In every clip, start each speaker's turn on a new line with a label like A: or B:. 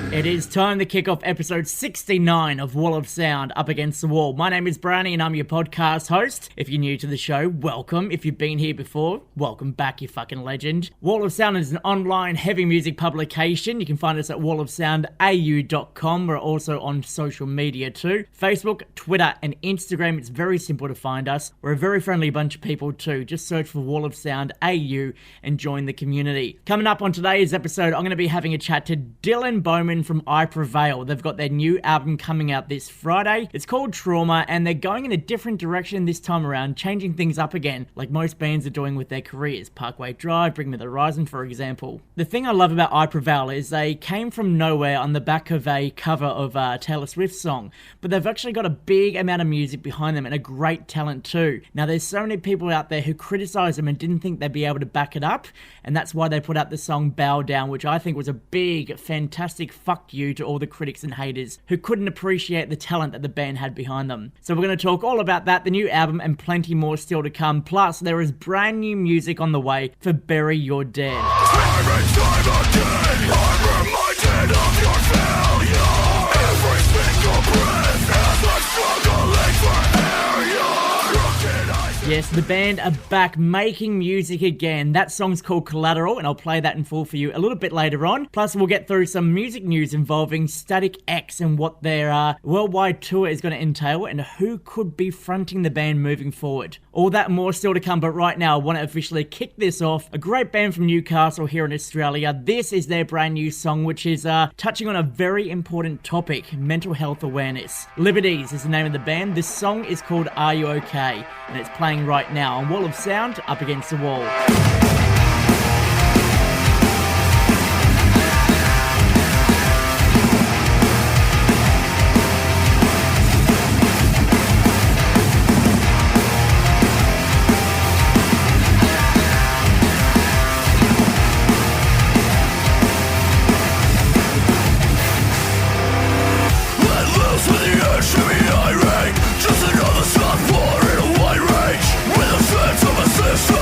A: It is time to kick off episode 69 of Wall of Sound, Up Against the Wall. My name is Brownie and I'm your podcast host. If you're new to the show, welcome. If you've been here before, welcome back, you fucking legend. Wall of Sound is an online heavy music publication. You can find us at wallofsoundau.com. We're also on social media too. Facebook, Twitter and Instagram. It's very simple to find us. We're a very friendly bunch of people too. Just search for Wall of Sound AU and join the community. Coming up on today's episode, I'm going to be having a chat to Dylan Bowman from I Prevail. They've got their new album coming out this Friday. It's called Trauma, and they're going in a different direction this time around, changing things up again, like most bands are doing with their careers. Parkway Drive, Bring Me the Horizon, for example. The thing I love about I Prevail is they came from nowhere on the back of a cover of a Taylor Swift song, but they've actually got a big amount of music behind them and a great talent too. Now, there's so many people out there who criticize them and didn't think they'd be able to back it up, and that's why they put out the song Bow Down, which I think was a big, fantastic fuck you to all the critics and haters who couldn't appreciate the talent that the band had behind them. So we're going to talk all about that, the new album, and plenty more still to come. Plus, there is brand new music on the way for Bury Your Dead.
B: Time and time again, I'm reminded of your failure. Every single breath as I'm struggling for air. Your crooked eyes.
A: Yes, the band are back making music again. That song's called Collateral, and I'll play that in full for you a little bit later on. Plus, we'll get through some music news involving Static X and what their worldwide tour is going to entail and who could be fronting the band moving forward. All that and more still to come, but right now I want to officially kick this off. A great band from Newcastle here in Australia. This is their brand new song, which is touching on a very important topic, mental health awareness. Liberties is the name of the band. This song is called Are You Okay? And it's playing right now on Wall of Sound, Up Against the Wall.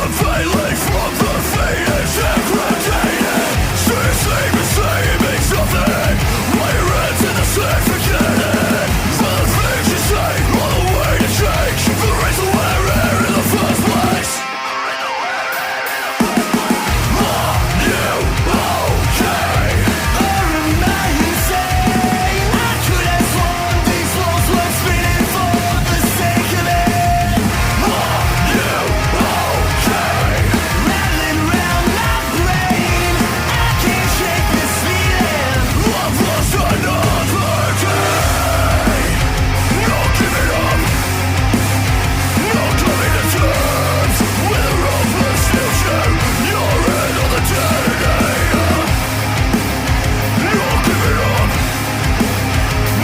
B: Failing from the fate degraded. Seriously saying me something. Why your head's in the sand, forget it. For the things you say, all the way to change. For the reason we're here in the first place. Are you okay? I remain sane. I could have sworn these walls were spinning for the sake of it. Are you okay? Rattling round my brain, I can't shake this feeling. I've lost another day. Not giving up, not coming to terms with a ruthless future. Your end on the Terminator. Not giving up,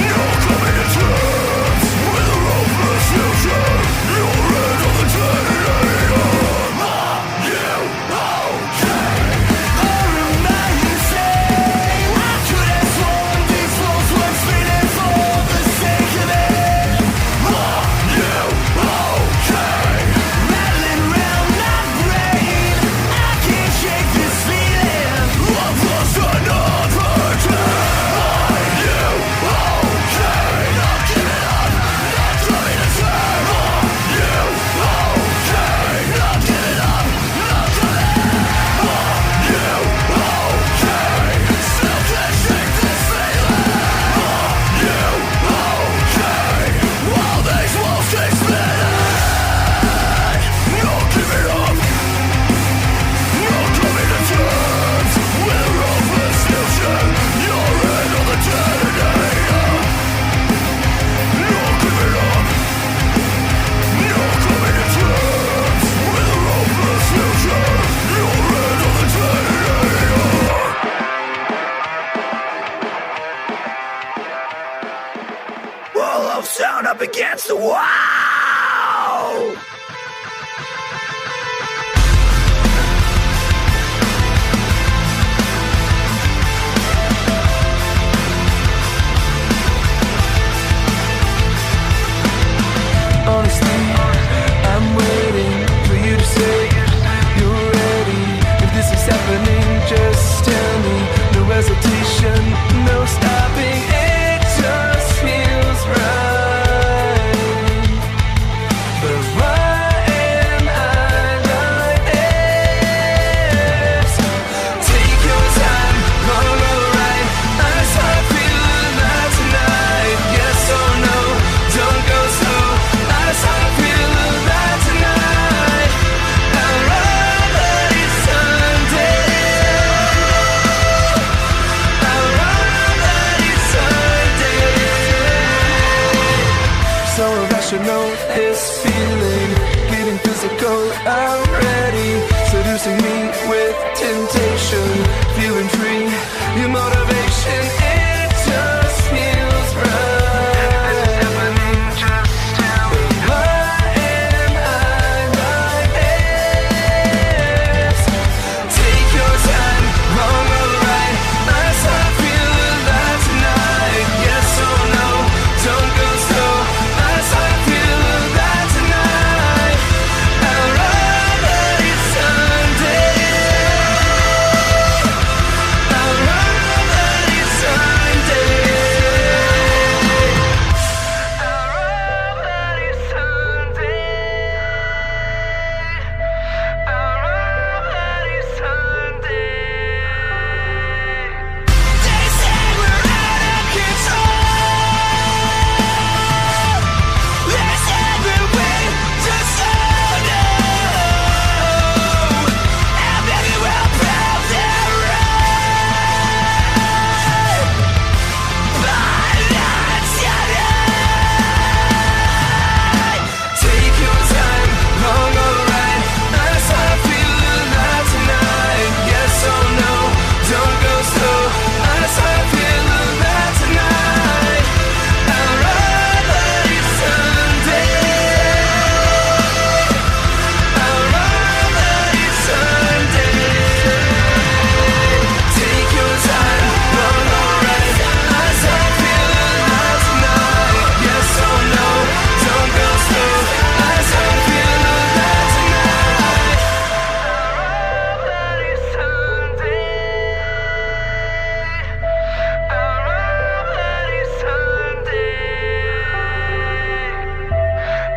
B: not coming to terms with a ruthless future. Your end on the Terminator. Are you okay? I remain sane. I could have sworn these walls were spinning for the sake of it. Are you okay? Rattling round my brain, I can't shake this feeling. I've lost another day. Are you okay? Not giving up, not coming to terms. Are you okay? Not giving up, not coming. Are you okay? Still can't shake this feeling. Are you okay? While these walls keep spinning. Not giving up, not coming to terms with a ruthless future. Your end on the Terminator. Not giving up, not coming to terms with a ruthless future. Your end on the Terminator. Wall of sound up against the wall.
C: Honestly, I'm waiting for you to say you're ready. If this is happening, just tell me. No hesitation, no stop. this feeling, getting physical, I'm ready, seducing me with temptation, feeling free, your motivation, it just feels right. It's happening, just tell me. Why am I like this? Take your time, wrong or right, I start feeling that tonight. Yes or no, don't go slow, I start feeling that tonight. Alright, it's Sunday. Alright, it's Sunday. Alright, it's Sunday. Alright, it's Sunday. They say we're out of control. There's every way to slow down. And maybe we'll prove they're right. But not tonight. Take your time, wrong or right, I start feeling that tonight. Yes or no, don't go slow, I start feeling that tonight. Alright, it's Sunday. Alright, it's Sunday. Take your time, wrong or right, I start feeling that tonight. Yes or no, don't go slow, I start feeling that tonight. Alright, it's Sunday. Alright, it's Sunday.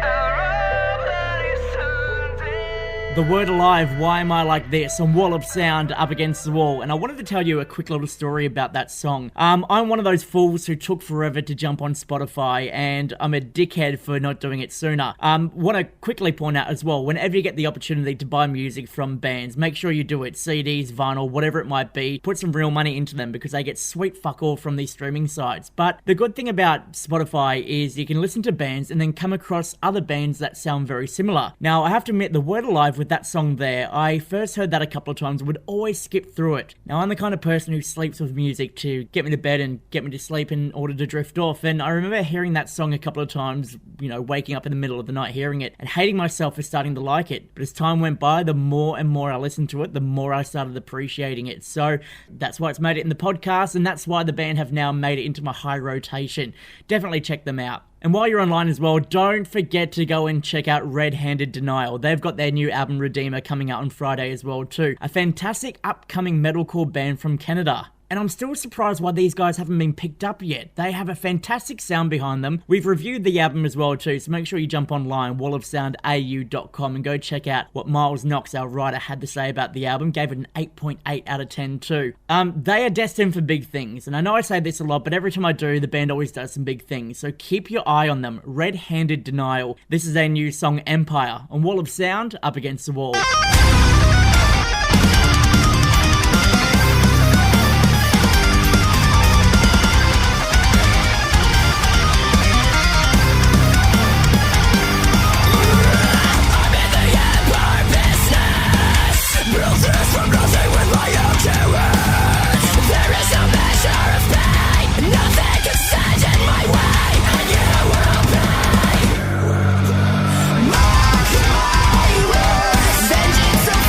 C: Alright, it's Sunday.
A: The Word Alive, Why Am I Like This, on Wall of Sound, Up Against the Wall. And I wanted to tell you a quick little story about that song. I'm one of those fools who took forever to jump on Spotify, and I'm a dickhead for not doing it sooner. Want to quickly point out as well, whenever you get the opportunity to buy music from bands, make sure you do it. CDs, vinyl, whatever it might be. Put some real money into them because they get sweet fuck all from these streaming sites. But the good thing about Spotify is you can listen to bands and then come across other bands that sound very similar. Now, I have to admit, The Word Alive with that song there, I first heard that a couple of times, would always skip through it. Now, I'm the kind of person who sleeps with music to get me to bed and get me to sleep in order to drift off, and I remember hearing that song a couple of times, waking up in the middle of the night hearing it, and hating myself for starting to like it. But as time went by, the more and more I listened to it, the more I started appreciating it. So that's why it's made it in the podcast, and that's why the band have now made it into my high rotation. Definitely check them out. And while you're online as well, don't forget to go and check out Red Handed Denial. They've got their new album Redeemer coming out on Friday as well too. A fantastic upcoming metalcore band from Canada. And I'm still surprised why these guys haven't been picked up yet. They have a fantastic sound behind them. We've reviewed the album as well too, so make sure you jump online, wallofsoundau.com, and go check out what Miles Knox, our writer, had to say about the album. Gave it an 8.8 out of 10 too. They are destined for big things, and I know I say this a lot, but every time I do, the band always does some big things, so keep your eye on them. Red Handed Denial. This is their new song Empire on Wall of Sound, Up Against the Wall.
B: Vengeance of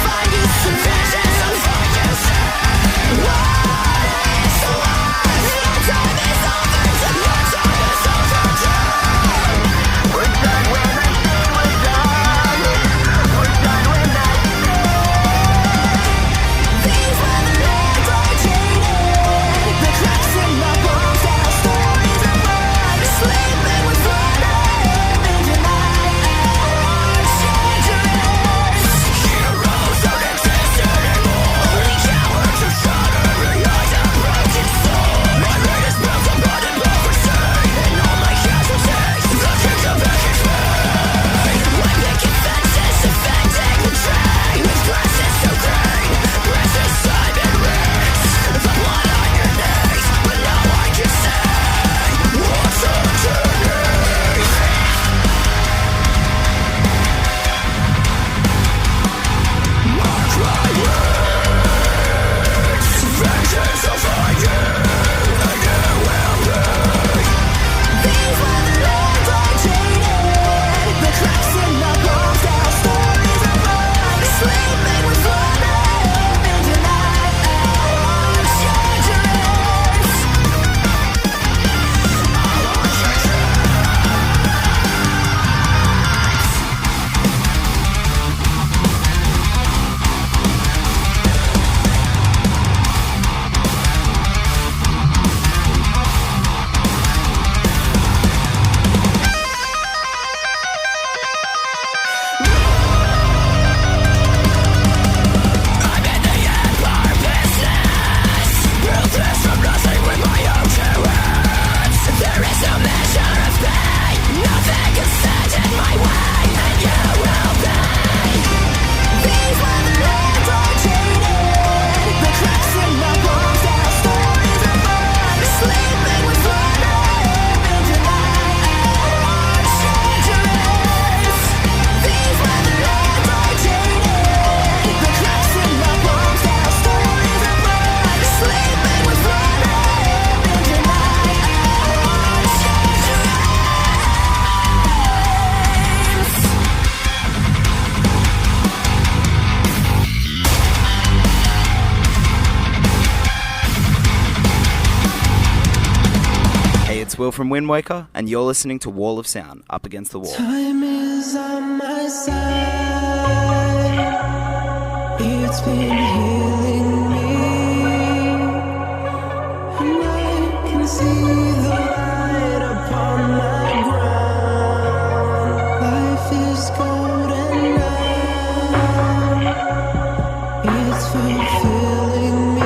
D: it's Will from Wind Waker, and you're listening to Wall of Sound, Up Against the Wall.
C: Time is on my side. It's been healing me, and I can see the light upon my ground. Life is golden now. It's fulfilling me.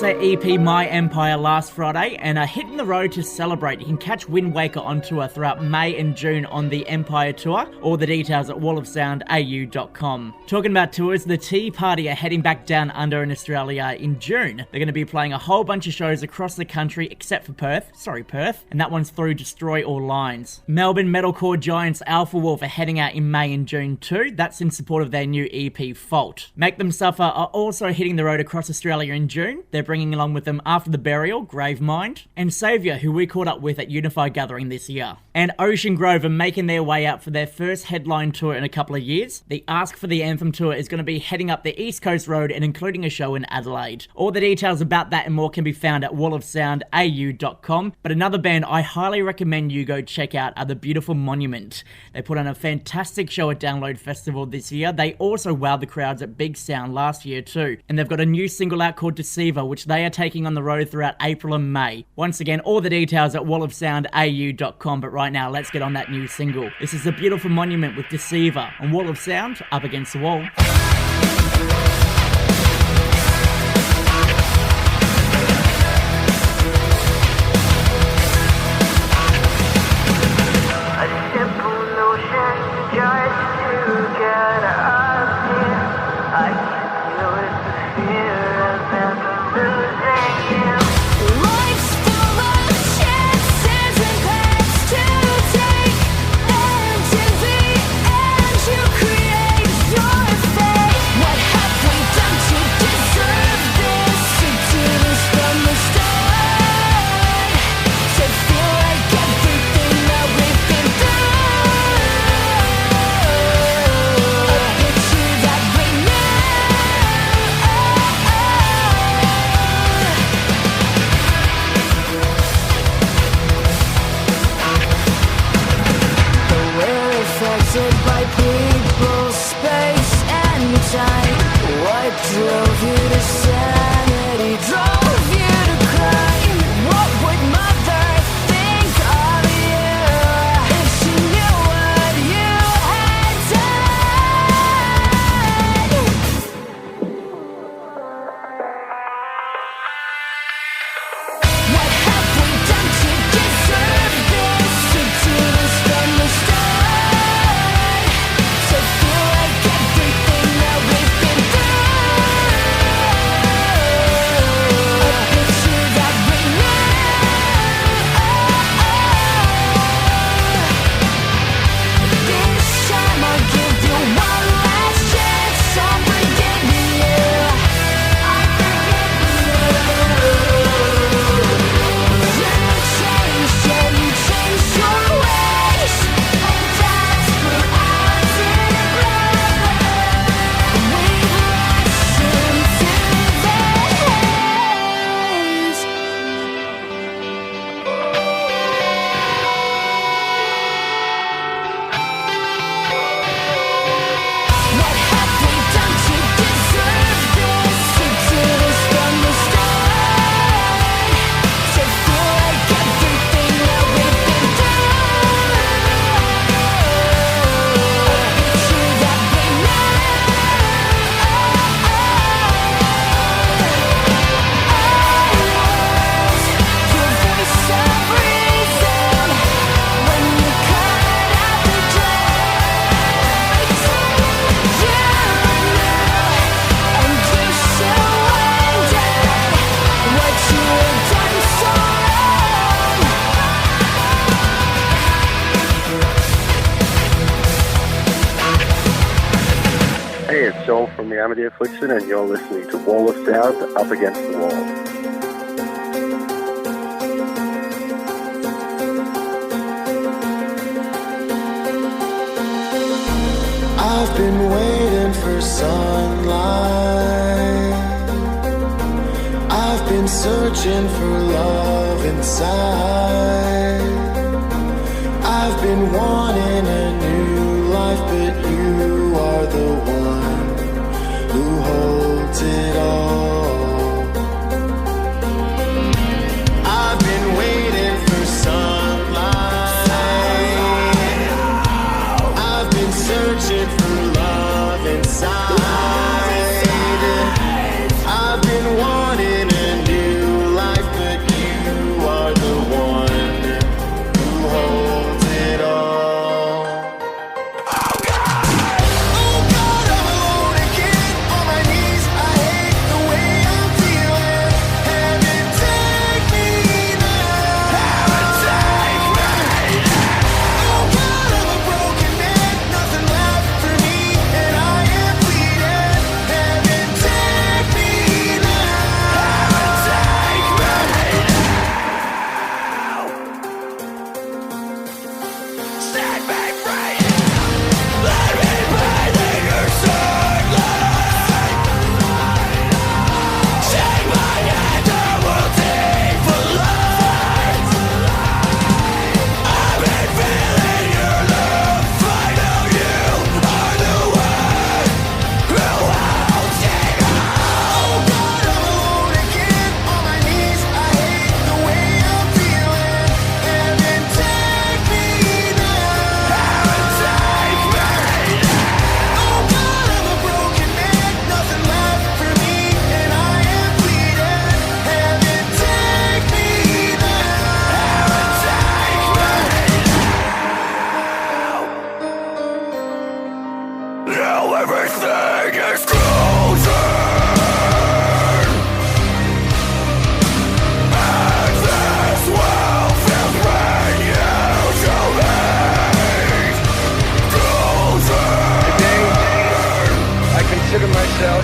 A: Their EP My Empire last Friday and are hitting the road to celebrate. You can catch Wind Waker on tour throughout May and June on the Empire Tour. All the details at wallofsoundau.com. Talking about tours, the Tea Party are heading back down under in Australia in June. They're going to be playing a whole bunch of shows across the country except for Perth, and that one's through Destroy All Lines. Melbourne metalcore giants Alpha Wolf are heading out in May and June too. That's in support of their new EP Fault. Make Them Suffer are also hitting the road across Australia in June. They're bringing along with them After the Burial, Gravemind, and Saviour, who we caught up with at Unify Gathering this year. And Ocean Grove are making their way out for their first headline tour in a couple of years. The Ask for the Anthem tour is going to be heading up the East Coast Road and including a show in Adelaide. All the details about that and more can be found at wallofsoundau.com. But another band I highly recommend you go check out are the Beautiful Monument. They put on a fantastic show at Download Festival this year. They also wowed the crowds at Big Sound last year too. And they've got a new single out called Deceiver, which they are taking on the road throughout April and May. Once again, all the details at wallofsoundau.com, but right now, let's get on that new single. This is The Beautiful Monument with Deceiver on Wall of Sound, Up Against the Wall.
E: What happened? Hey, it's Joel from the Amity Affliction, and you're listening to Wall of Sound, Up Against the Wall.
C: I've been waiting for sunlight. I've been searching for love inside. I've been wanting a new life, but you are the one who holds it all. I've been waiting for sunlight. I've been searching for love inside. I've been wanting a new life, but you are the one who holds it all. Oh God, I'm alone again on my knees. I hate the way I'm feeling. Heaven, take me now. Heaven, take me now. Oh God, I'm a broken man, nothing left for me, and I am bleeding. Heaven, take me now. Heaven, take me now. Set me free. Let me breathe in your sunlight. Take my hand, I will take for life. I've been feeling your love. I know you are the one who holds it all. Oh God, I'm alone again on my knees. I hate the way I'm feeling. Heaven, take me now. Heaven, take me now. Oh God, I'm a broken man, nothing left for me, and I am bleeding. Heaven, take me now. Heaven, take me now. Now everything is closing, and this world feels brand new to me. Closing.
E: Today, I consider myself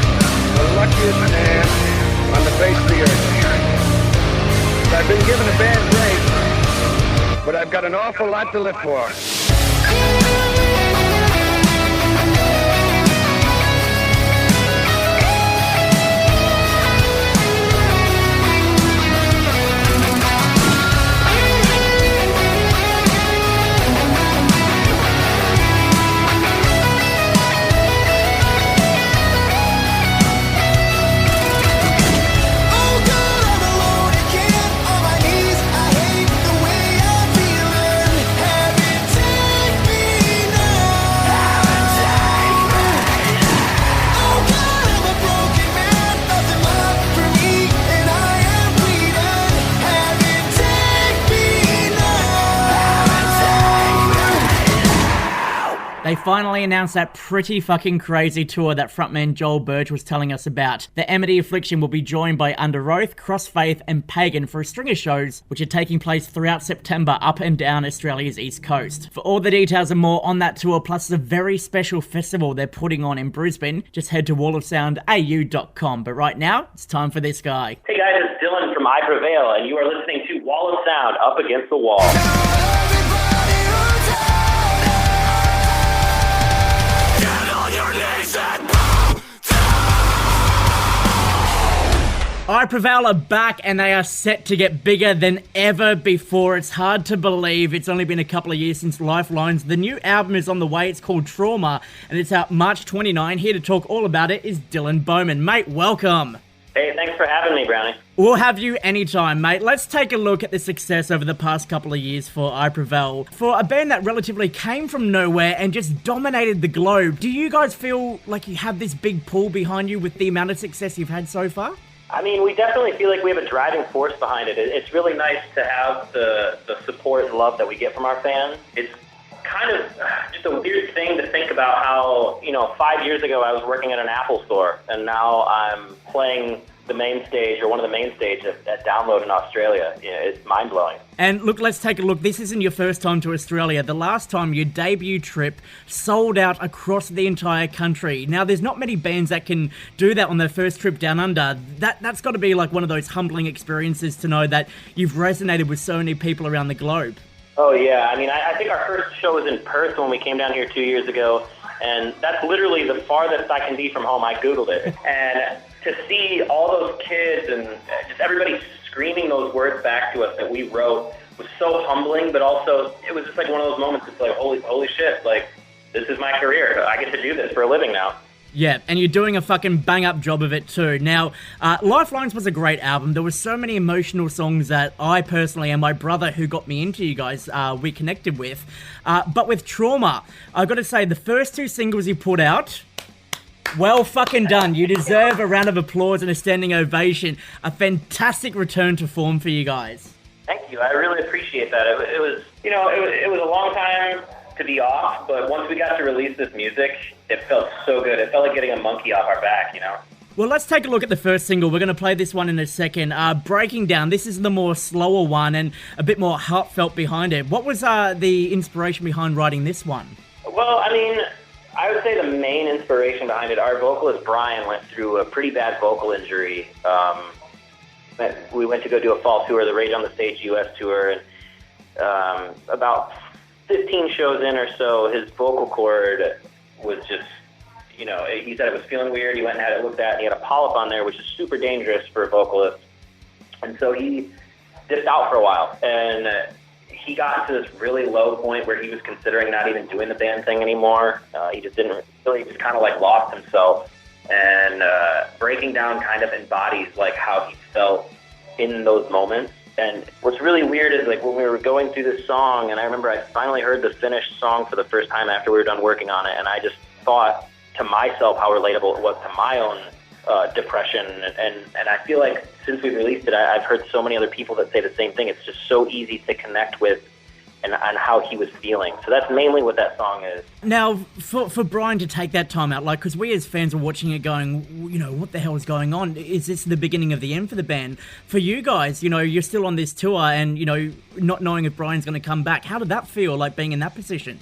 E: the luckiest man on the face of the earth. I've been given a bad break, but I've got an awful lot to live for.
C: Oh God, I'm alone again on my knees. I hate the way I'm feeling. Heaven, take me now. Heaven, take me now. Oh God, I'm a broken man, nothing left for me, and I am bleeding. Heaven, take me now. Heaven, take me now.
A: They finally announced that pretty fucking crazy tour that frontman Joel Birch was telling us about. The Amity Affliction will be joined by Under Oath, Crossfaith and Pagan for a string of shows which are taking place throughout September up and down Australia's east coast. For all the details and more on that tour, plus the very special festival they're putting on in Brisbane, just head to wallofsoundau.com. But right now, it's time for this guy.
F: Hey guys, it's Dylan from I Prevail, and you are listening to Wall of Sound, Up Against the Wall.
C: Everybody who's
B: Get on your knees and
A: I Prevail are back and they are set to get bigger than ever before. It's hard to believe it's only been a couple of years since Lifelines. The new album is on the way. It's called Trauma and it's out March 29. Here to talk all about it is Dylan Bowman. Mate, welcome.
F: Hey, thanks for having me, Brownie.
A: We'll have you anytime, mate. Let's take a look at the success over the past couple of years for I Prevail. For a band that relatively came from nowhere and just dominated the globe, do you guys feel like you have this big pull behind you with the amount of success you've had so far?
F: I mean, we definitely feel like we have a driving force behind it. It's really nice to have the support and love that we get from our fans. It's kind of just a weird thing to think about how, 5 years ago I was working at an Apple store, and now I'm playing the main stage, or one of the main stage at Download in Australia. It's mind-blowing.
A: And look, let's take a look. This isn't your first time to Australia. The last time, your debut trip sold out across the entire country. Now, there's not many bands that can do that on their first trip down under. That's got to be like one of those humbling experiences to know that you've resonated with so many people around the globe.
F: Oh, yeah. I mean, I think our first show was in Perth when we came down here 2 years ago, and that's literally the farthest I can be from home. I Googled it. And to see all those kids and just everybody screaming those words back to us that we wrote was so humbling, but also it was just like one of those moments. It's like, holy shit, like, this is my career. I get to do this for a living now.
A: Yeah, and you're doing a fucking bang-up job of it too. Now, Lifelines was a great album. There were so many emotional songs that I personally and my brother, who got me into you guys, we connected with. But with Trauma, I've got to say, the first two singles you put out, well fucking done. You deserve a round of applause and a standing ovation. A fantastic return to form for you guys.
F: Thank you. I really appreciate that. It was a long time to be off, but once we got to release this music, it felt so good. It felt like getting a monkey off our back, you know?
A: Well, let's take a look at the first single. We're going to play this one in a second. Breaking Down. This is the more slower one and a bit more heartfelt behind it. What was the inspiration behind writing this one?
F: Well, I mean, I would say the main inspiration behind it, our vocalist Brian went through a pretty bad vocal injury. We went to go do a fall tour, the Rage on the Stage US tour, and about 15 shows in or so, his vocal cord was just, he said it was feeling weird. He went and had it looked at, and he had a polyp on there, which is super dangerous for a vocalist. And so he dipped out for a while, and he got to this really low point where he was considering not even doing the band thing anymore. He just didn't really, just kind of like lost himself. And Breaking Down kind of embodies like how he felt in those moments. And what's really weird is like when we were going through this song, and I remember I finally heard the finished song for the first time after we were done working on it, and I just thought to myself how relatable it was to my own depression. And I feel like since we've released it, I've heard so many other people that say the same thing. It's just so easy to connect with and how he was feeling. So that's mainly what that song is.
A: Now, for Brian to take that time out, like, because we as fans were watching it going, what the hell is going on? Is this the beginning of the end for the band? For you guys, you're still on this tour and, not knowing if Brian's going to come back. How did that feel, like being in that position?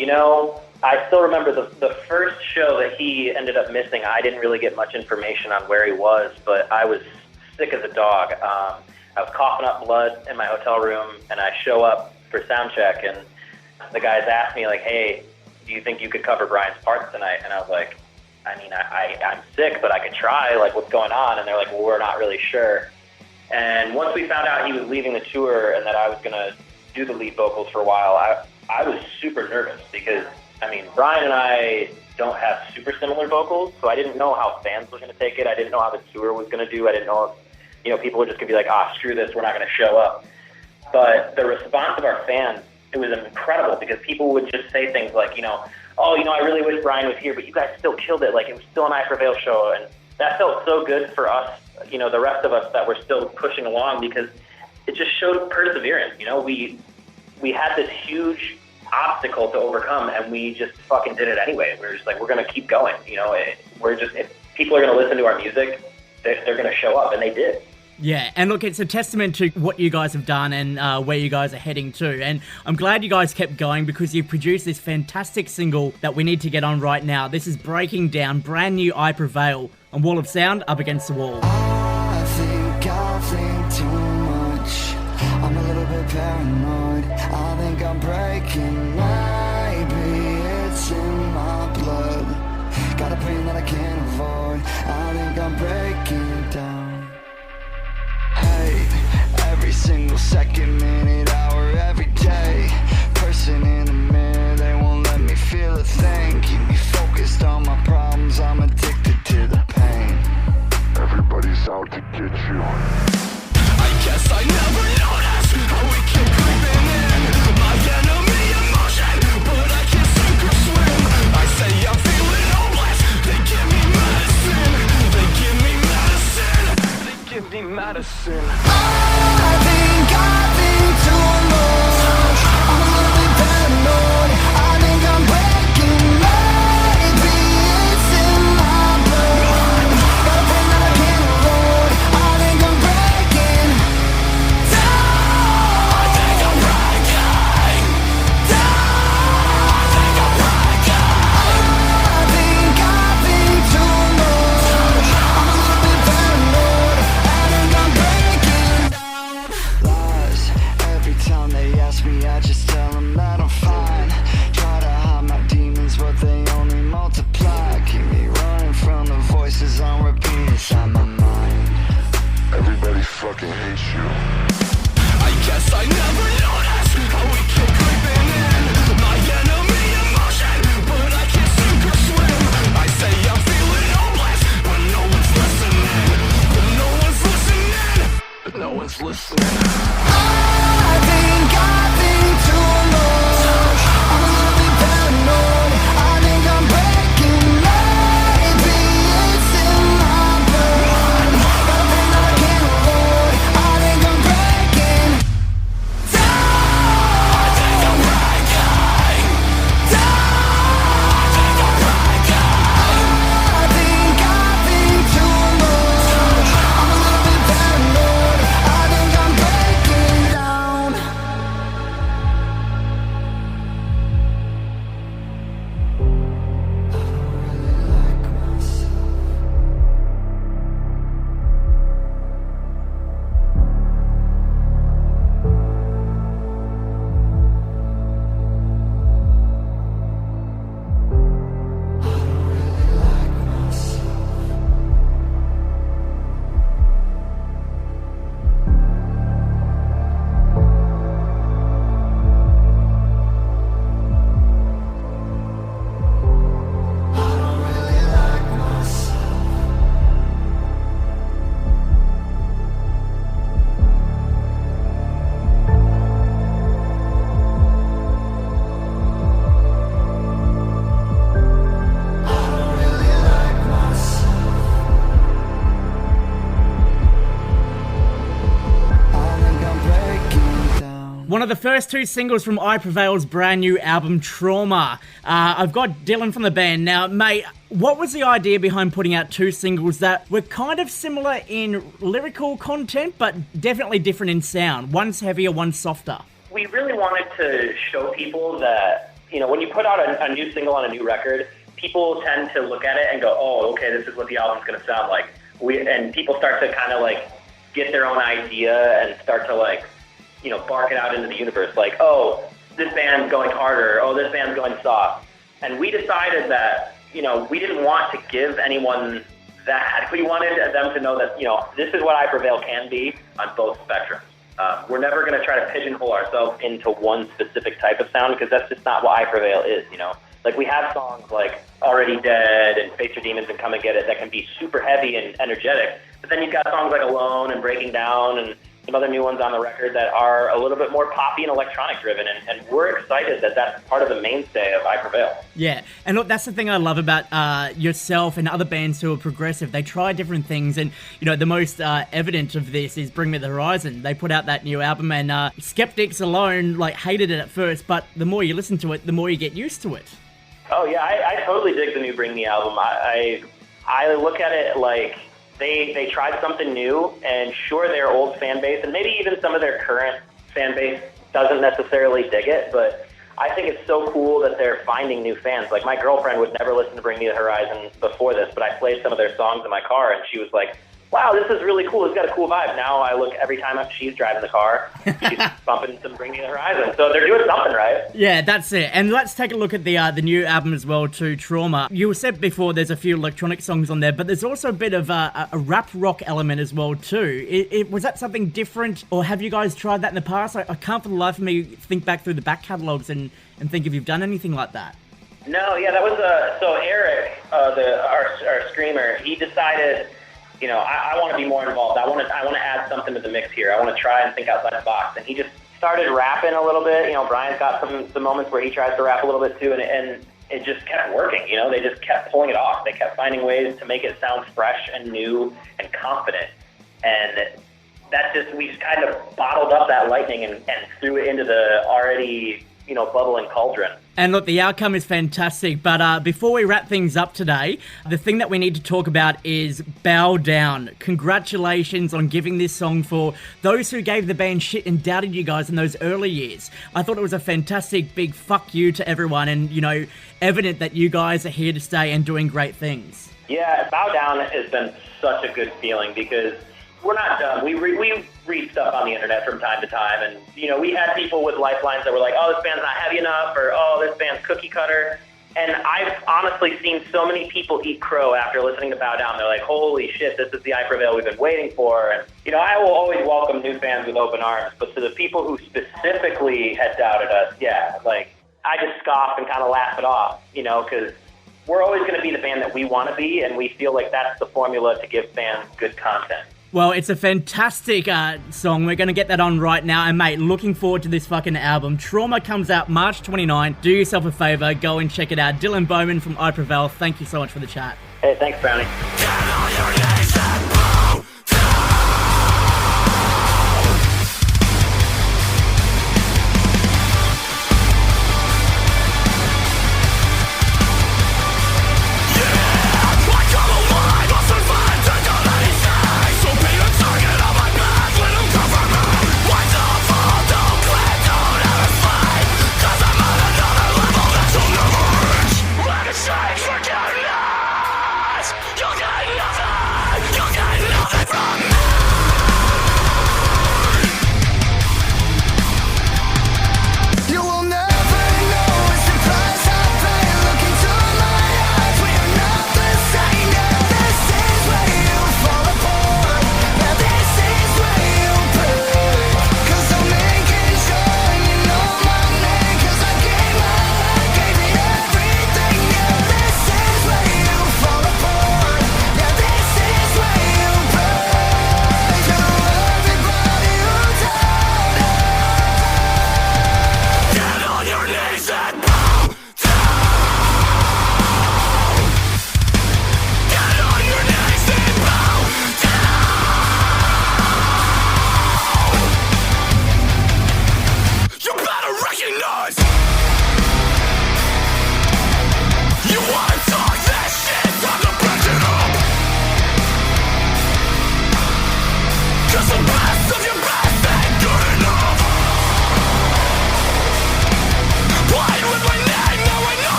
F: I still remember the first show that he ended up missing. I didn't really get much information on where he was, but I was sick as a dog. I was coughing up blood in my hotel room, and I show up for sound check, and the guys asked me, like, hey, do you think you could cover Brian's parts tonight? And I was like, I mean, I'm sick, but I could try, like, what's going on? And they're like, well, we're not really sure. And once we found out he was leaving the tour and that I was going to do the lead vocals for a while, I was super nervous because, I mean, Brian and I don't have super similar vocals, so I didn't know how fans were going to take it. I didn't know how the tour was going to do. I didn't know if, people were just going to be like, screw this, we're not going to show up. But the response of our fans, it was incredible because people would just say things like, I really wish Brian was here, but you guys still killed it. Like, it was still an I Prevail show. And that felt so good for us, the rest of us that were still pushing along, because it just showed perseverance. We had this huge obstacle to overcome, and we just fucking did it anyway. We were just like, we're going to keep going. If people are going to listen to our music, they're going to show up, and they did.
A: Yeah, and look, it's a testament to what you guys have done and where you guys are heading to. And I'm glad you guys kept going because you've produced this fantastic single that we need to get on right now. This is Breaking Down, brand new I Prevail on Wall of Sound, Up Against the Wall.
C: I think too much. I'm a little bit paranoid. I think I'm breaking. Maybe it's in my blood. Got a pain that I can't avoid. I think I'm breaking down. Every single second, minute, hour, every day. Person in the mirror, they won't let me feel a thing. Keep me focused on my problems, I'm addicted to the pain. Everybody's out to get you. I guess I never noticed how we keep creeping in. My enemy emotion, but I can't sink or swim. I say I'm feeling hopeless, they give me medicine. They give me medicine. They give me medicine. I think too much. I'm a little bit paranoid. I think I'm breaking. Maybe it's in my blood. Got a pain that I can't avoid.
A: one of the first two singles from I Prevail's brand new album, Trauma. I've got Dylan from the band. Now, mate, what was the idea behind putting out two singles that were kind of similar in lyrical content, but definitely different in sound? One's heavier, one's softer.
F: We really wanted to show people that, you know, when you put out a new single on a new record, people tend to look at it and go, oh, okay, this is what the album's going to sound like. And people start to kind of like get their own idea and start to like, you know, bark it out into the universe. Like, oh, this band's going harder. Oh, this band's going soft. And we decided that, you know, we didn't want to give anyone that. We wanted them to know that, you know, this is what I Prevail can be on both spectrums. We're never going to try to pigeonhole ourselves into one specific type of sound because that's just not what I Prevail is, you know. Like, we have songs like Already Dead and Face Your Demons and Come and Get It that can be super heavy and energetic. But then you've got songs like Alone and Breaking Down and some other new ones on the record that are a little bit more poppy and electronic driven. And we're excited that that's part of the mainstay of I Prevail.
A: Yeah, and look, that's the thing I love about yourself and other bands who are progressive. They try different things, and, you know, the most evident of this is Bring Me the Horizon. They put out that new album, and skeptics alone, like, hated it at first, but the more you listen to it, the more you get used to it.
F: Oh, yeah, I totally dig the new Bring Me album. I look at it like they tried something new, and sure, their old fan base, and maybe even some of their current fan base doesn't necessarily dig it, but I think it's so cool that they're finding new fans. Like, my girlfriend would never listen to Bring Me the Horizon before this, but I played some of their songs in my car, and she was like, wow, this is really cool. It's got a cool vibe. Now I look every time she's driving the car, she's bumping some Bring Me the Horizon. So they're doing something right.
A: Yeah, that's it. And let's take a look at the new album as well, too, Trauma. You said before there's a few electronic songs on there, but there's also a bit of a rap rock element as well, too. Was that something different, or have you guys tried that in the past? I can't for the life of me think back through the back catalogs and think if you've done anything like that.
F: No, yeah, that was so Eric, our screamer, he decided, you know, I want to be more involved. I want to add something to the mix here. I want to try and think outside the box. And he just started rapping a little bit. You know, Brian's got some moments where he tries to rap a little bit too, and it just kept working. You know, they just kept pulling it off. They kept finding ways to make it sound fresh and new and confident. And that just, we just kind of bottled up that lightning and threw it into the already, you know, bubbling cauldron.
A: And look, the outcome is fantastic, but before we wrap things up today, the thing that we need to talk about is Bow Down. Congratulations on giving this song for those who gave the band shit and doubted you guys in those early years. I thought it was a fantastic big fuck you to everyone, and, you know, evident that you guys are here to stay and doing great things.
F: Yeah, Bow Down has been such a good feeling because we're not done. We read stuff on the internet from time to time, and, you know, we had people with lifelines that were like, oh, this band's not heavy enough, or, oh, this band's cookie cutter. And I've honestly seen so many people eat crow after listening to Bow Down. They're like, holy shit, this is the I Prevail we've been waiting for. And, you know, I will always welcome new fans with open arms, but to the people who specifically had doubted us, yeah, like, I just scoff and kind of laugh it off, you know, because we're always going to be the band that we want to be, and we feel like that's the formula to give fans good content.
A: Well, it's a fantastic song. We're going to get that on right now. And, mate, looking forward to this fucking album. Trauma comes out March 29. Do yourself a favor. Go and check it out. Dylan Bowman from I Prevail, thank you so much for the chat.
F: Hey, thanks, Brownie.
B: You'll get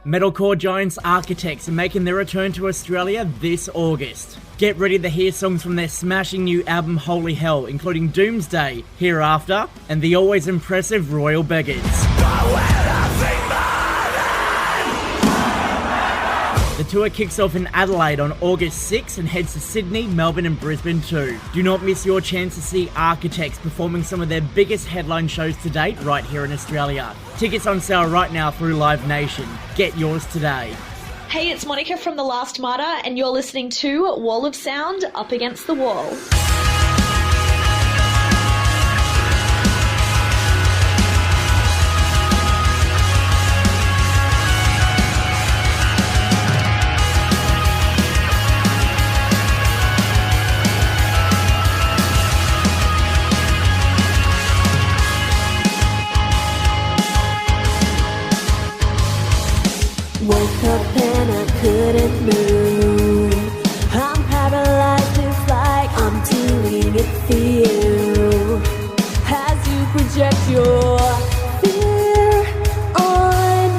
A: Metalcore giants Architects are making their return to Australia this August. Get ready to hear songs from their smashing new album Holy Hell, including Doomsday, Hereafter, and the always impressive Royal Beggars. The tour kicks off in Adelaide on August 6 and heads to Sydney, Melbourne and Brisbane too. Do not miss your chance to see Architects performing some of their biggest headline shows to date right here in Australia. Tickets on sale right now through Live Nation. Get yours today.
G: Hey, it's Monica from The Last Martyr, and you're listening to Wall of Sound, Up Against the Wall.
H: Woke up and I couldn't move. I'm paralyzed, it's like I'm doing it for you. As you project your fear on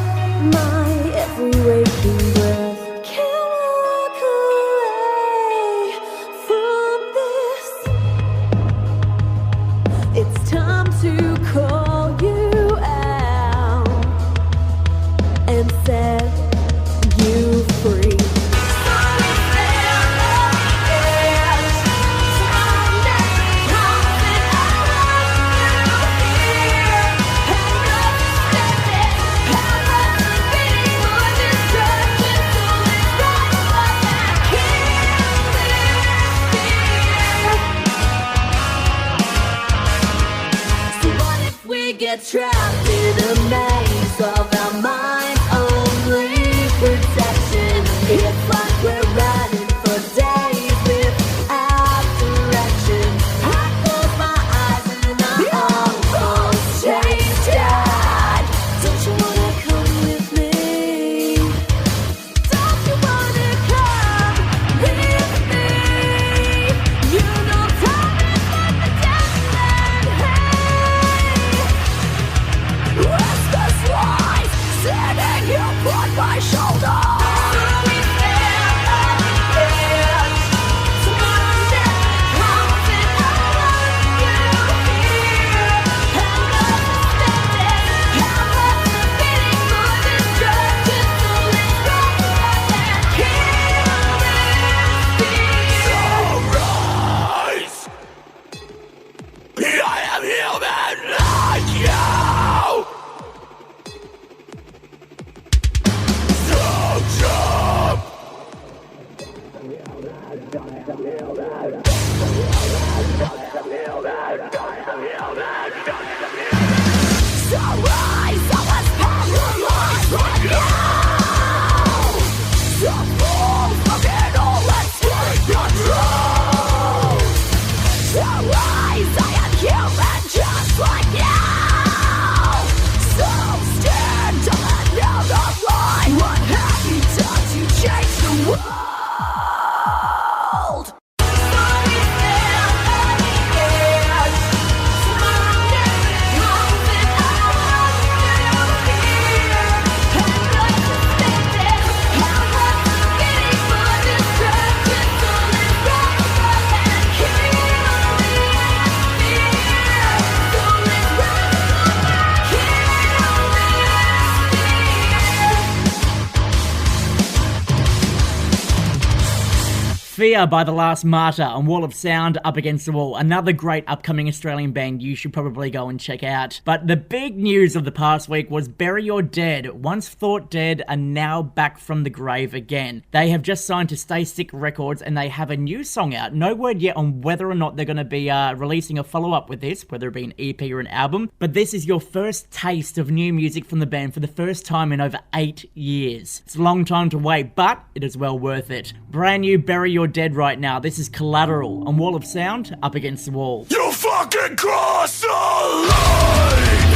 H: my every waking breath. Can walk away from this. It's time to call you out and set you free. So what if we get trapped in a maze of our minds only? Protection. It's like we're running for days without direction. I close my eyes and I'm almost changed. God, don't you wanna come with me? Don't you wanna come with me? You know time is like the death and hey, restless lies sitting upon my shoulder.
A: Fear by The Last Martyr on Wall of Sound, Up Against the Wall. Another great upcoming Australian band you should probably go and check out. But the big news of the past week was Bury Your Dead, once thought dead, are now back from the grave again. They have just signed to Stay Sick Records and they have a new song out. No word yet on whether or not they're going to be releasing a follow-up with this, whether it be an EP or an album. But this is your first taste of new music from the band for the first time in over 8 years. It's a long time to wait, but it is well worth it. Brand new Bury Your Dead right now. This is Collateral on Wall of Sound, Up Against the Wall.
B: You fucking cross the line!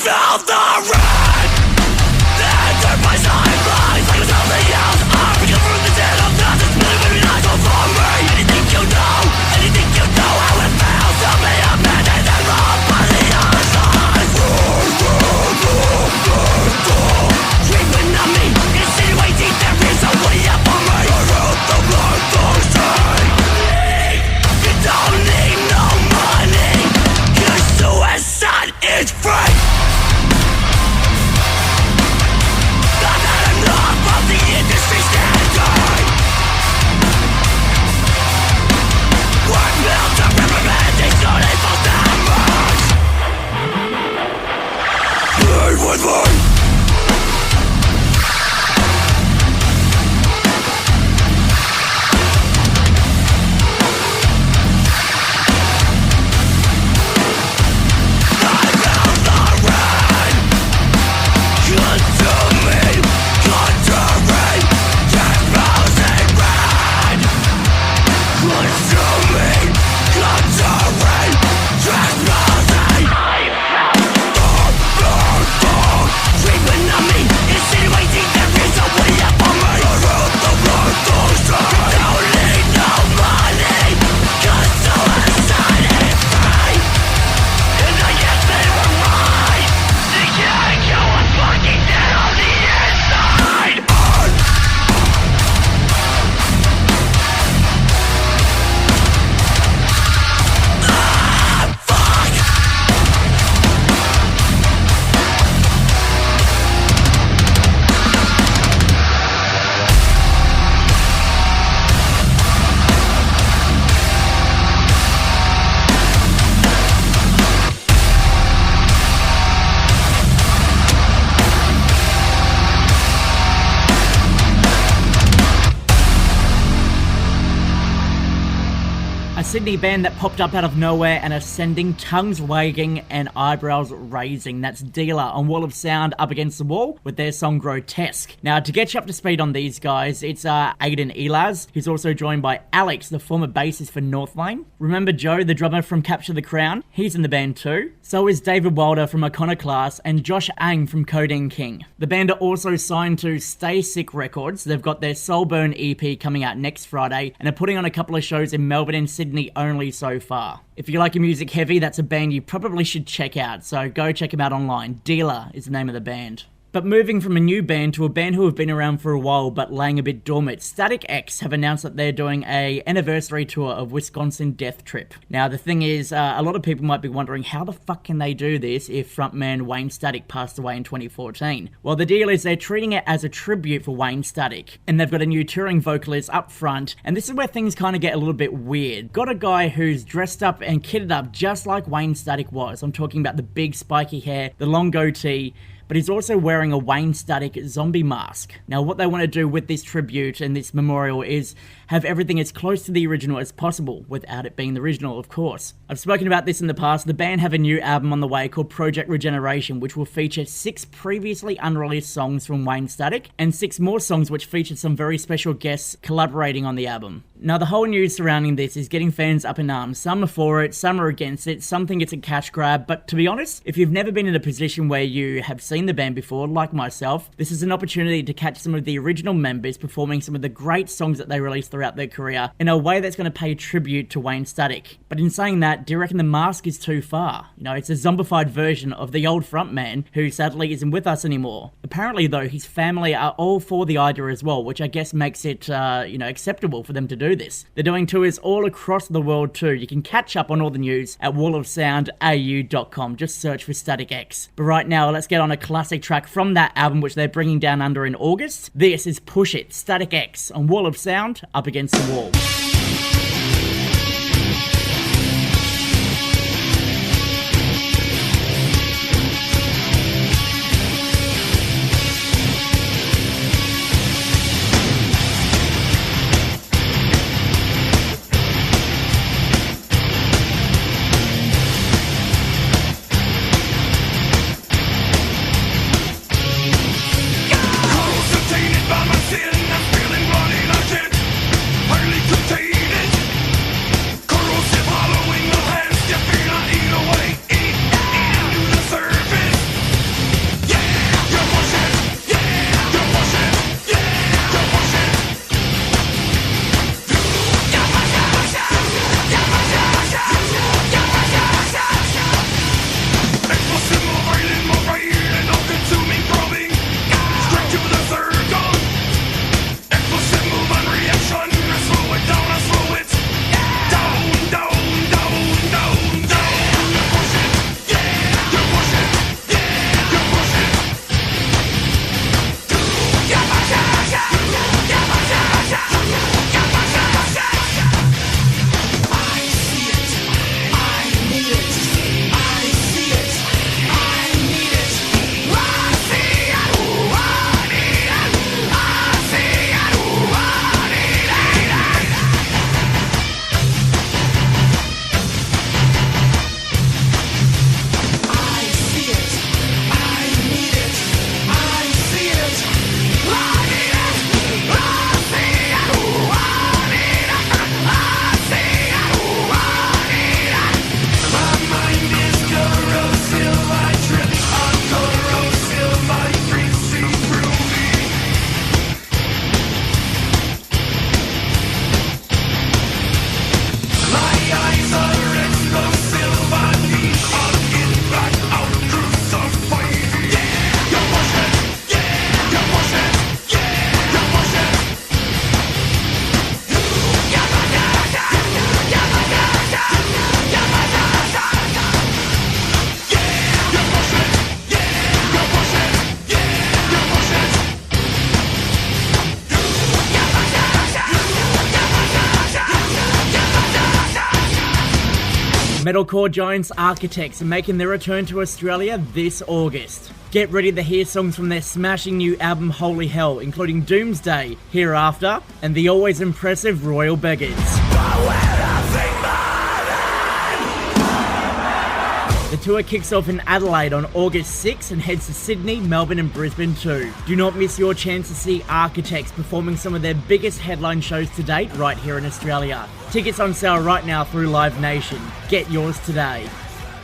B: felt the rain. Entered my sidelines like something else. I'm recovering the dead of nothing. Spilling baby nights all for me. Anything you know how it feels to be abandoned and loved by the other side. Dreaming of me, insinuating there is a way up for me. I wrote the bloodthirst. You don't need no money, 'cause suicide is free. I've had enough of the industry standard. We're built to reprimand these good evil standards. Stay with me.
A: Sydney band that popped up out of nowhere and ascending, tongues wagging and eyebrows raising. That's Dealer on Wall of Sound up against the wall with their song Grotesque. Now, to get you up to speed on these guys, it's Aidan Elaz. He's also joined by Alex, the former bassist for Northlane. Remember Joe, the drummer from Capture the Crown? He's in the band too. So is David Wilder from Iconoclast and Josh Ang from Codeine King. The band are also signed to Stay Sick Records. They've got their Soulburn EP coming out next Friday and are putting on a couple of shows in Melbourne and Sydney only so far. If you like your music heavy, that's a band you probably should check out, so go check them out online. Dealer is the name of the band. But moving from a new band to a band who have been around for a while but laying a bit dormant, Static X have announced that they're doing an anniversary tour of Wisconsin Death Trip. Now the thing is, a lot of people might be wondering how the fuck can they do this if frontman Wayne Static passed away in 2014? Well, the deal is they're treating it as a tribute for Wayne Static, and they've got a new touring vocalist up front, and this is where things kind of get a little bit weird. Got a guy who's dressed up and kitted up just like Wayne Static was. I'm talking about the big spiky hair, the long goatee, but he's also wearing a Wayne Static zombie mask. Now, what they want to do with this tribute and this memorial is have everything as close to the original as possible, without it being the original, of course. I've spoken about this in the past. The band have a new album on the way called Project Regeneration, which will feature 6 previously unreleased songs from Wayne Static, and 6 more songs which featured some very special guests collaborating on the album. Now, the whole news surrounding this is getting fans up in arms. Some are for it, some are against it, some think it's a cash grab, but to be honest, if you've never been in a position where you have seen the band before, like myself, this is an opportunity to catch some of the original members performing some of the great songs that they released throughout their career in a way that's going to pay tribute to Wayne Static. But in saying that, do you reckon the mask is too far? You know, it's a zombified version of the old frontman who sadly isn't with us anymore. Apparently though, his family are all for the idea as well, which I guess makes it, acceptable for them to do this. They're doing tours all across the world too. You can catch up on all the news at wallofsoundau.com. Just search for Static X. But right now, let's get on a classic track from that album which they're bringing down under in August. This is Push It, Static X on Wall of Sound, up against the wall.
B: Contained by my sin, I'm feeling running again. Highly contained.
A: Metalcore giants Architects are making their return to Australia this August. Get ready to hear songs from their smashing new album Holy Hell, including Doomsday, Hereafter, and the always impressive Royal Beggars. The tour kicks off in Adelaide on August 6 and heads to Sydney, Melbourne and Brisbane too. Do not miss your chance to see Architects performing some of their biggest headline shows to date right here in Australia. Tickets on sale right now through Live Nation. Get yours today.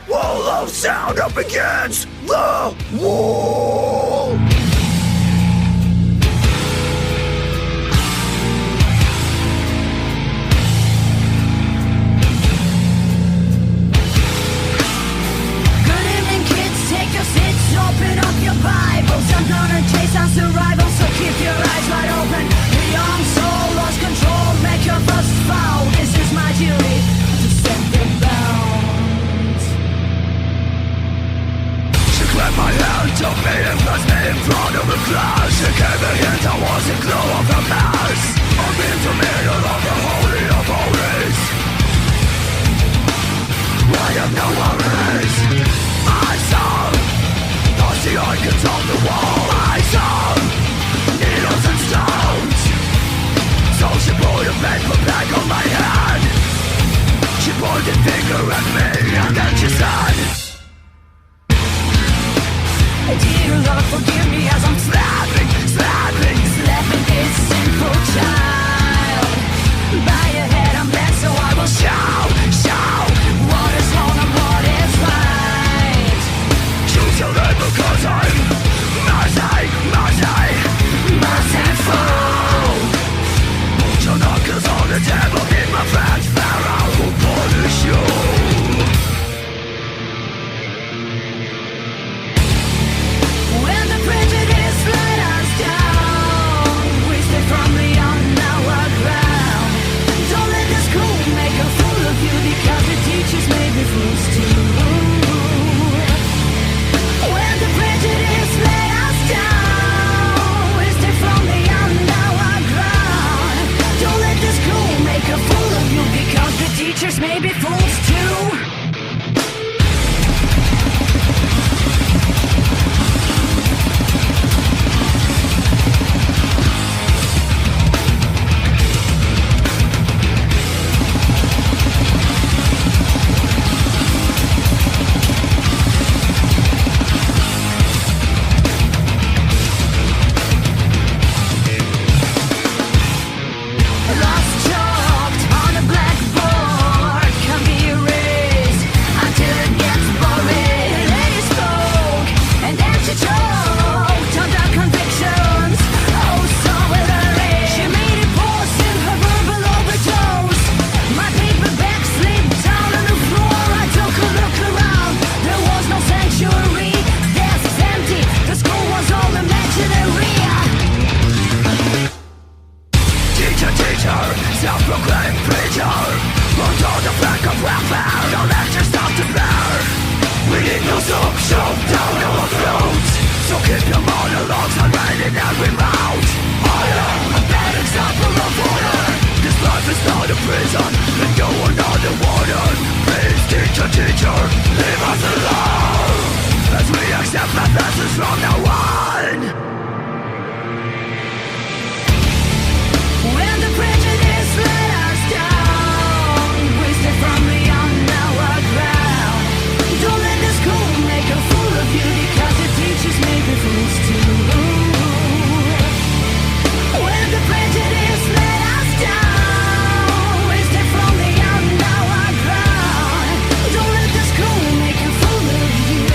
B: Wall of sound up against the wall.
H: Open up your Bibles, I'm gonna chase our survival, so keep your eyes wide open. The young soul lost control, make your first fall. This is my duty to set the bounds.
B: She clapped my hand, took me and pressed me in front of the class. She gave me a hint, I was the glow of the mass. I'm in the middle of the holy of holies. I have no worries. I saw the icons on the wall. I saw needles and stones. So she put a paper bag on my hand. She pointed a finger at me and then she said,
H: dear Lord, forgive me as I'm slapping this sinful child. By your head I'm led, so I will show what is wrong and what is right.
B: choose your name because I'm merciful. Put your knuckles on the table, hit my friend Pharaoh will punish you.
H: When the prejudice let us down, we stay firmly on our ground. Don't let the school make a fool of you, because the teachers may be fools too. When the prejudice let us down, we stay firmly on our ground. Don't let the school make a fool of you, because the teachers may be fools too. Lost chalked on a blackboard can be erased until it gets boring. Lady spoke and then she choked on the convictions. Oh, so with her rage, she made it pause in her verbal overdose. My paperback slipped down on the floor. I took a look around. There was no sanctuary. Desks empty. The school was all imaginary.
B: Teacher, self-proclaimed preacher, under the flag of welfare, no lectures not to bear. We need no soup shoved down our throats, so keep your monologues unrated and remote. I am a bad example of order. This life is not a prison, and you are not a warden. Please, teacher, leave us alone, as we accept my lessons from now on.
H: When the prejudice let us down, we stay firmly on our ground. Don't let the school make a fool of you, because the teachers may be fools too. When the prejudice let us down, we stay firmly on our ground. Don't let the school make a fool of you.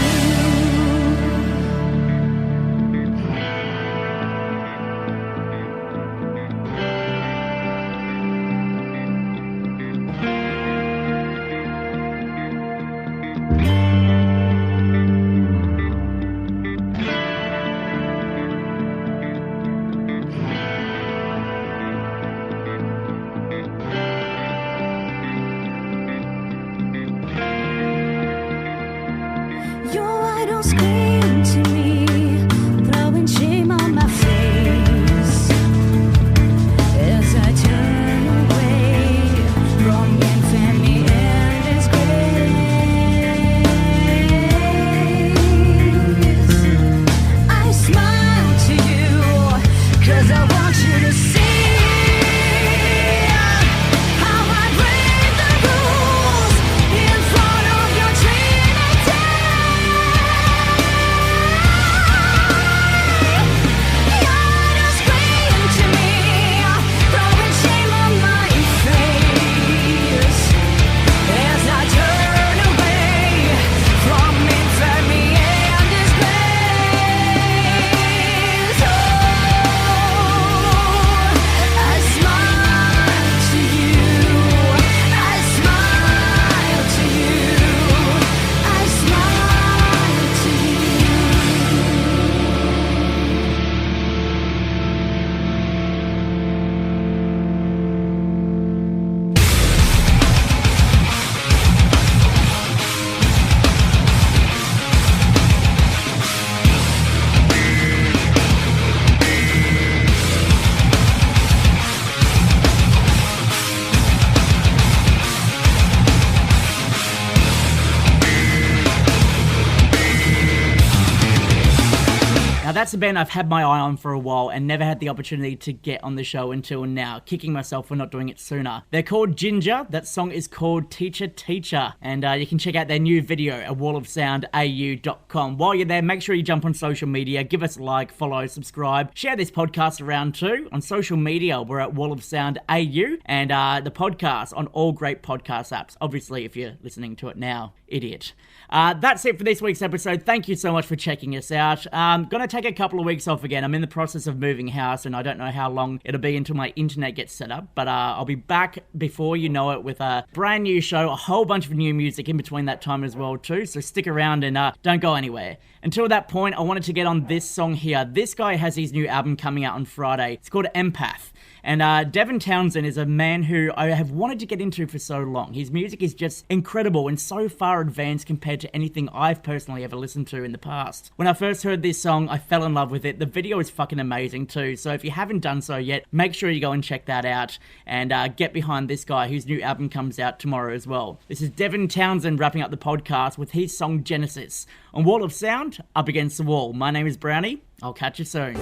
A: That's a band I've had my eye on for a while and never had the opportunity to get on the show until now, kicking myself for not doing it sooner. They're called Ginger. That song is called Teacher Teacher, and you can check out their new video at wallofsoundau.com. While you're there, make sure you jump on social media, give us a like, follow, subscribe, share this podcast around too. On social media, we're at Wall of Sound AU, and the podcast on all great podcast apps. Obviously, if you're listening to it now, idiot. That's it for this week's episode. Thank you so much for checking us out. Gonna take a couple of weeks off again. I'm in the process of moving house, and I don't know how long it'll be until my internet gets set up, but I'll be back before you know it with a brand new show, a whole bunch of new music in between that time as well too, so stick around and don't go anywhere. Until that point, I wanted to get on this song here. This guy has his new album coming out on Friday. It's called Empath. And Devin Townsend is a man who I have wanted to get into for so long. His music is just incredible and so far advanced compared to anything I've personally ever listened to in the past. When I first heard this song, I fell in love with it. The video is fucking amazing too, so if you haven't done so yet, make sure you go and check that out and get behind this guy whose new album comes out tomorrow as well. This is Devin Townsend wrapping up the podcast with his song Genesis. On Wall of Sound, Up Against the Wall. My name is Brownie. I'll catch you soon.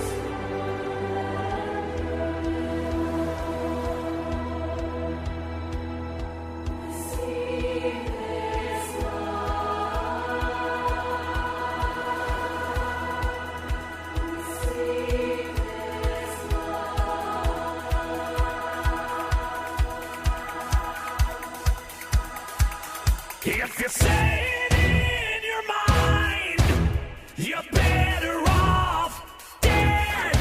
B: If you say it in your mind, you're better off dead.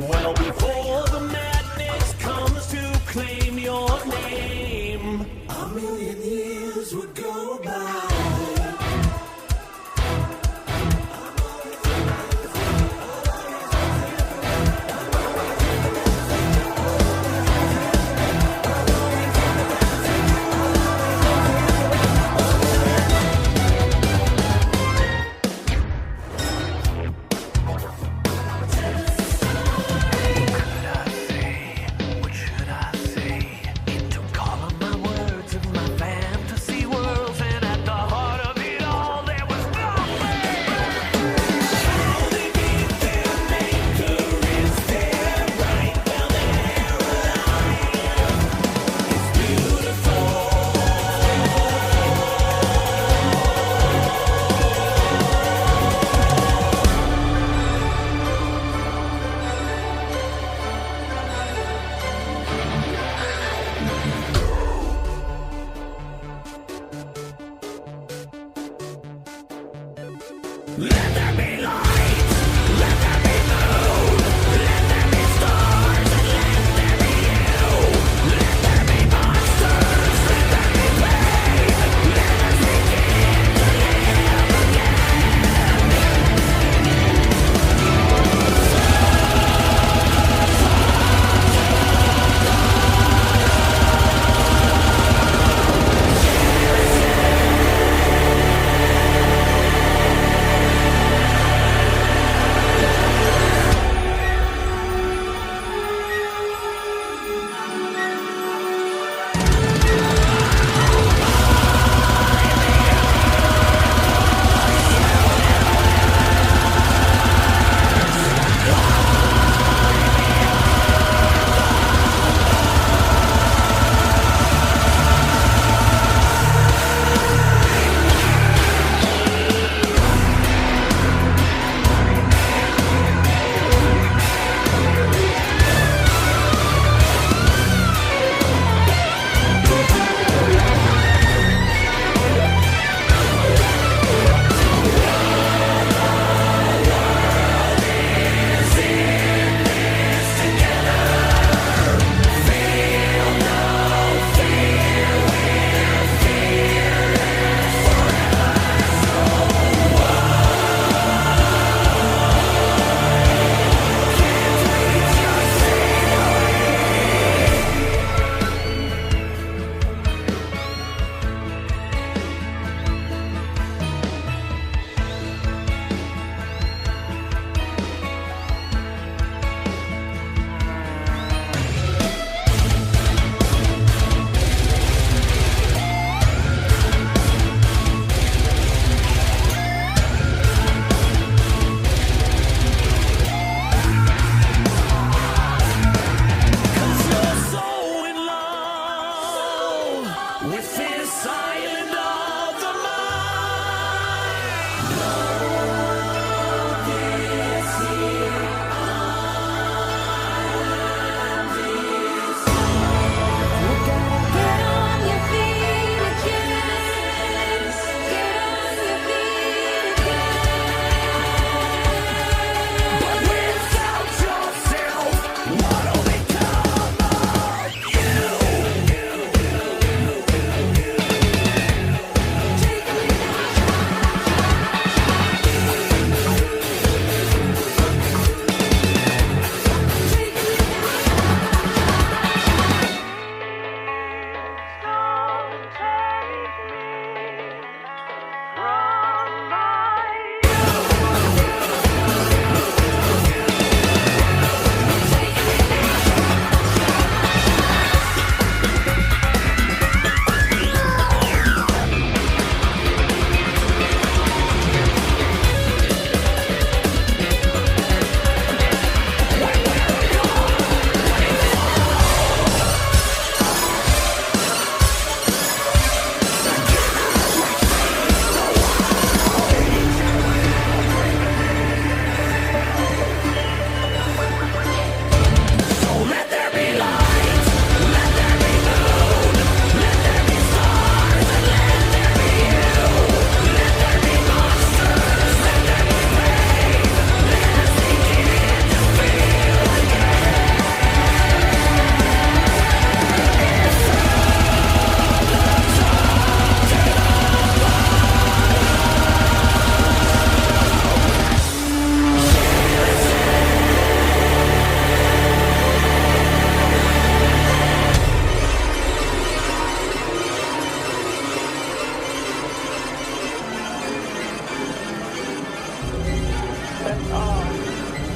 B: Well, before the madness comes to claim your name, a million years would go by.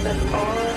C: that's all